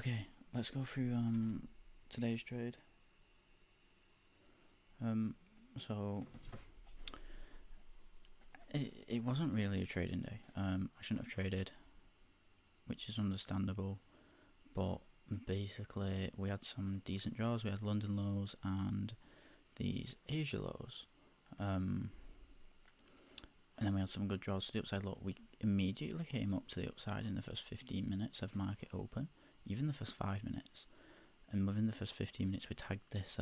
Okay, let's go through today's trade. So it wasn't really a trading day. I shouldn't have traded, which is understandable. But basically, we had some decent draws. We had London lows and these Asia lows. And then we had some good draws to the upside. Look, we immediately came up to the upside in the first 15 minutes of market open, even the first 5 minutes. And within the first 15 minutes, we tagged this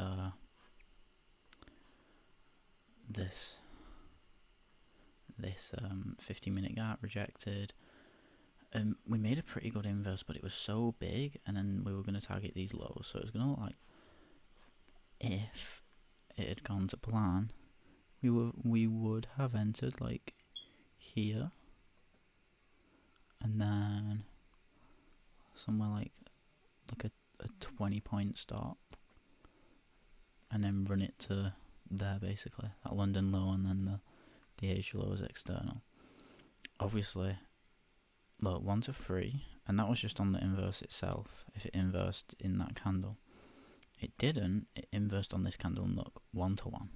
15-minute gap, rejected. We made a pretty good inverse, but it was so big, and then we were going to target these lows. So it was going to look like, if it had gone to plan, we would have entered like here, and then somewhere like a 20-point stop, and then run it to there, basically that London low, and then the Asia low is external. Obviously, look, 1 to 3, and that was just on the inverse itself. If it inversed in that candle, it didn't. It inversed on this candle, and look, 1 to 1.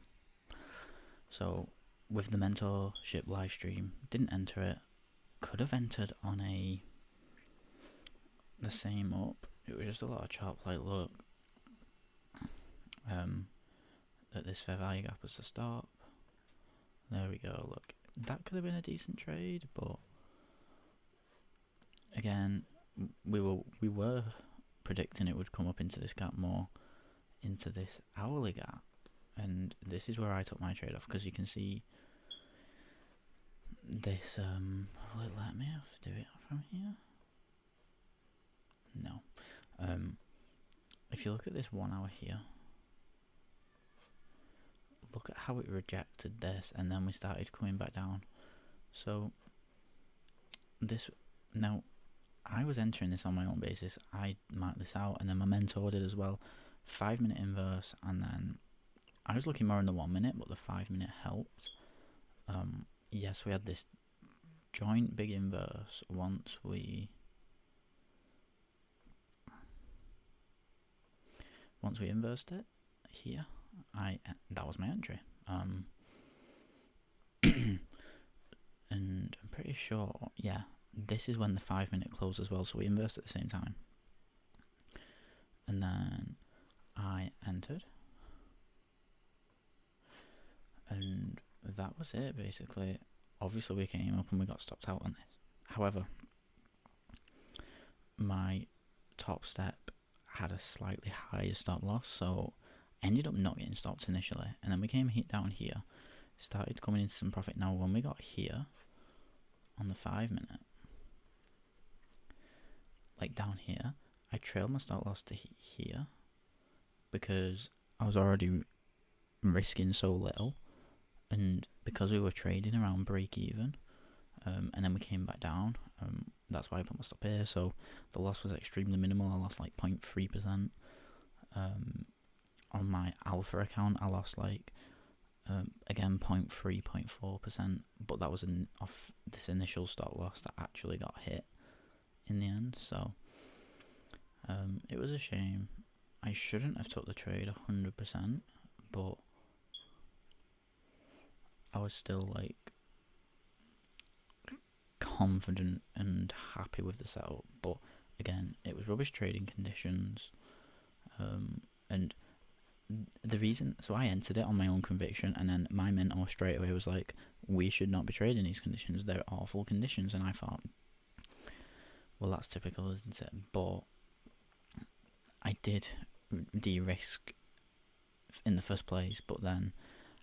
So with the mentorship live stream, didn't enter it. Could have entered on the same up. It was just a lot of chops. Like, look, at this fair value gap was the stop. There we go. Look, that could have been a decent trade, but again, we were predicting it would come up into this gap more, into this hourly gap, and this is where I took my trade off, because you can see this. Will it let me do it from here? No. If you look at this 1 hour here, look at how it rejected this, and then we started coming back down. So this, now I was entering this on my own basis. I marked this out, and then my mentor did as well. 5-minute inverse, and then I was looking more in the 1 minute, but the 5-minute helped. Yes, we had this joint big inverse once we inversed it here. That was my entry. And I'm pretty sure, yeah, this is when the 5-minute closed as well, so we inversed at the same time. And then I entered, and that was it, basically. Obviously, we came up and we got stopped out on this. However, my top step had a slightly higher stop loss, so ended up not getting stopped initially, and then we came down here, started coming into some profit. Now when we got here on the 5-minute, like down here, I trailed my stop loss to here because I was already risking so little, and because we were trading around break even, and then we came back down. That's why I put my stop here. So the loss was extremely minimal. I lost like 0.3%. On my alpha account, I lost like again 0.3, 0.4%, but that was off this initial stop loss that actually got hit in the end. So it was a shame. I shouldn't have took the trade 100%, but I was still like confident and happy with the setup. But again, it was rubbish trading conditions, and the reason, so I entered it on my own conviction, and then my mentor straight away was like, we should not be trading these conditions, they're awful conditions. And I thought, well, that's typical, isn't it? But I did de-risk in the first place, but then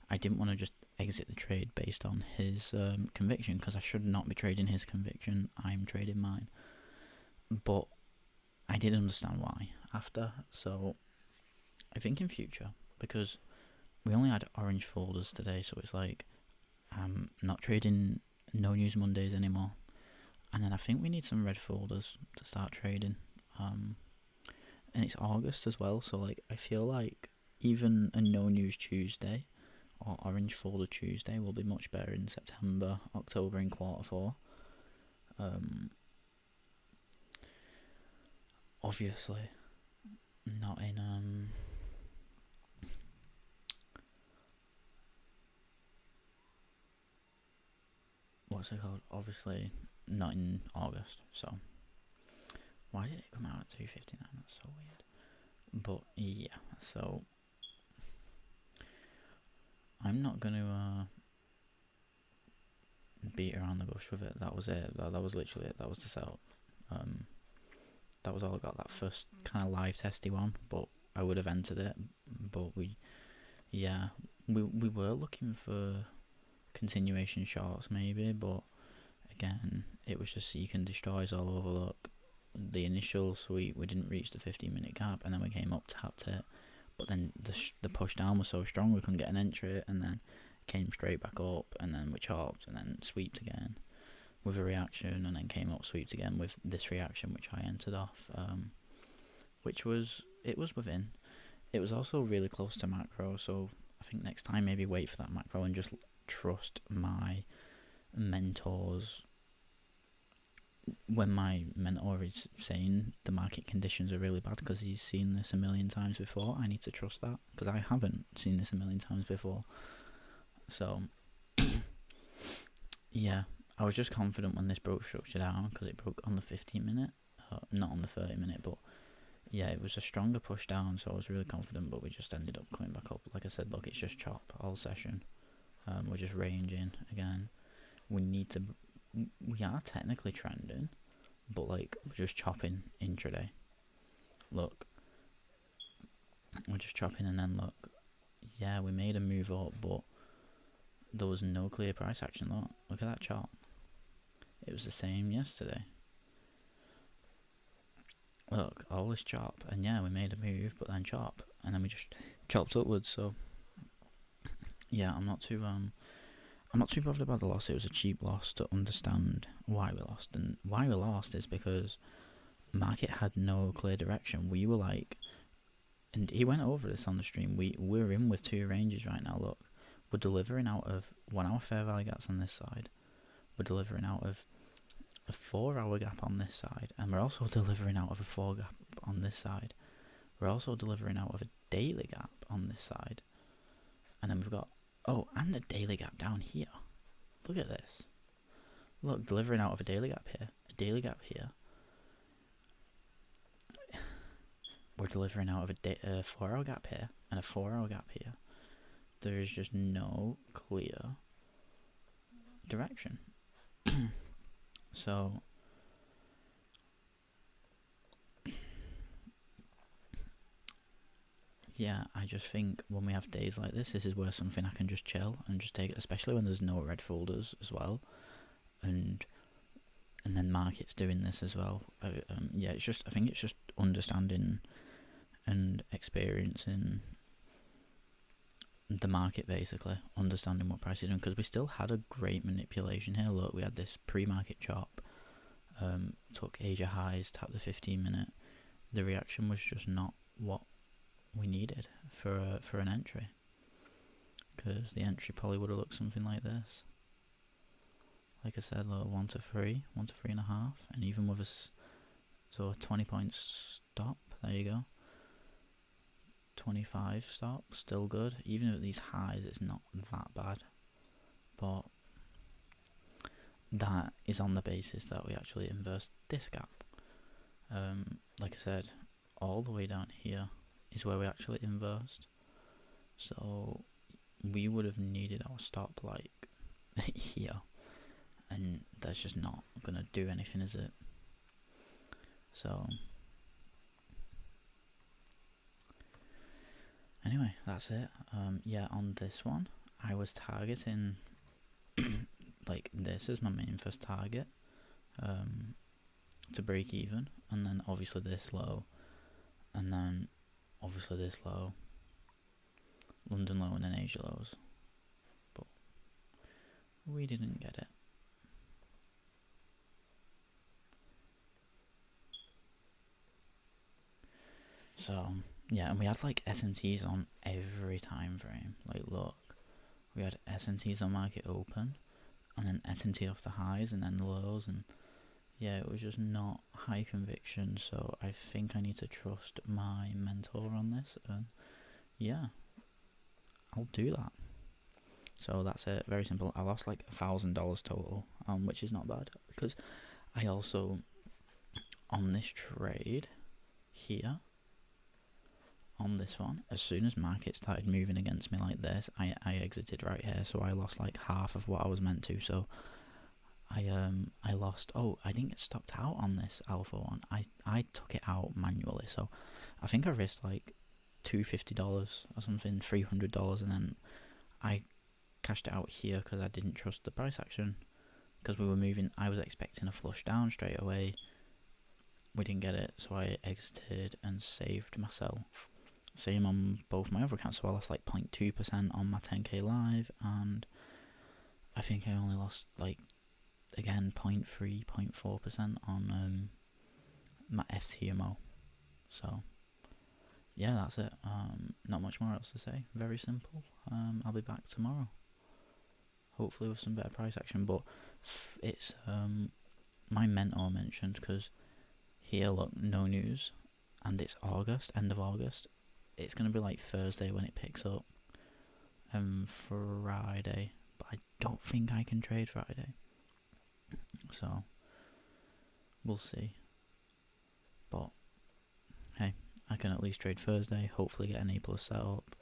I didn't want to just exit the trade based on his conviction, because I should not be trading his conviction, I'm trading mine. But I did understand why after, so I think in future, because we only had orange folders today, so it's like I'm not trading no news Mondays anymore, and then I think we need some red folders to start trading, and it's August as well, so like I feel like even a no news Tuesday or orange folder Tuesday will be much better in September, October in quarter 4. obviously not in what's it called? Obviously not in August. So why did it come out at 2:59? That's so weird. But yeah, so I'm not gonna beat around the bush with it. That was it. That was literally it. That was the setup. That was all I got. That first kind of live testy one, but I would have entered it. But we were looking for continuation shots maybe, but again, it was just seek and destroys all over. Look, the initial sweep, we didn't reach the 15-minute gap, and then we came up, tapped it, but then the push down was so strong we couldn't get an entry, and then came straight back up, and then we chopped, and then sweeped again with a reaction, and then came up, sweeped again with this reaction, which I entered off, which was within. It was also really close to macro, so I think next time maybe wait for that macro and just trust my mentors. When my mentor is saying the market conditions are really bad because he's seen this a million times before, I need to trust that because I haven't seen this a million times before. So yeah, I was just confident when this broke structure down because it broke on the 15-minute, not on the 30-minute, but yeah, it was a stronger push down, so I was really confident, but we just ended up coming back up. Like I said, look, it's just chop all session. We're just ranging again. We are technically trending, but like we're just chopping intraday. Look, we're just chopping, and then look, yeah, we made a move up, but there was no clear price action. Look at that chart. It was the same yesterday. Look, all this chop, and yeah, we made a move, but then chop, and then we just chopped upwards. So yeah, I'm not too bothered about the loss. It was a cheap loss to understand why we lost, and why we lost is because market had no clear direction. We were like, and he went over this on the stream. We're in with two ranges right now. Look, we're delivering out of 1 hour fair value gaps on this side. We're delivering out of a 4 hour gap on this side, and we're also delivering out of a 4 gap on this side. We're also delivering out of a daily gap on this side, and then we've got and a daily gap down here. Look at this. Look, delivering out of a daily gap here, a daily gap here. We're delivering out of a 4 hour gap here and a 4 hour gap here. There is just no clear direction. So yeah, I just think when we have days like this is where something I can just chill and just take it, especially when there's no red folders as well, and then markets doing this as well. Yeah, it's just, I think it's just understanding and experiencing the market, basically understanding what price is doing, because we still had a great manipulation here. Look, we had this pre-market chop, took Asia highs, tapped the 15-minute. The reaction was just not what we needed for an entry, because the entry probably would have looked something like this. Like I said, look, 1 to 3, 1 to 3.5, and even with a 20 point stop, there you go. 25 stop, still good. Even at these highs, it's not that bad. But that is on the basis that we actually inverse this gap. Like I said, all the way down here is where we actually inversed. So we would have needed our stop like here. And that's just not going to do anything, is it? So anyway, that's it. Yeah, on this one, I was targeting like this is my main first target, to break even, and then obviously this low, and then obviously this low, London low, and then Asia lows. But we didn't get it. So yeah, and we had like SMTs on every time frame. Like look, we had SMTs on market open, and then SMT off the highs, and then the lows, and yeah, it was just not high conviction. So I think I need to trust my mentor on this, and yeah, I'll do that. So that's it. Very simple. I lost like $1,000 total, which is not bad because I also on this trade here on this one, as soon as market started moving against me like this, I exited right here, so I lost like half of what I was meant to. So I lost. Oh, I didn't get stopped out on this alpha one. I took it out manually, so I think I risked like $250 or something, $300, and then I cashed it out here because I didn't trust the price action because we were moving. I was expecting a flush down straight away. We didn't get it, so I exited and saved myself. Same on both my other accounts, so I lost like 0.2% on my 10k live, and I think I only lost like again 0.3, 0.4% on my FTMO. So yeah, that's it. Not much more else to say. Very simple. I'll be back tomorrow, hopefully with some better price action. But it's my mentor mentioned, because here look, no news, and it's August, end of August. It's gonna be like Thursday when it picks up, and Friday. But I don't think I can trade Friday, so we'll see. But hey, I can at least trade Thursday. Hopefully get an A plus set up,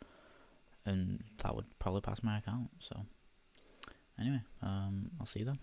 and that would probably pass my account. So anyway, I'll see you then.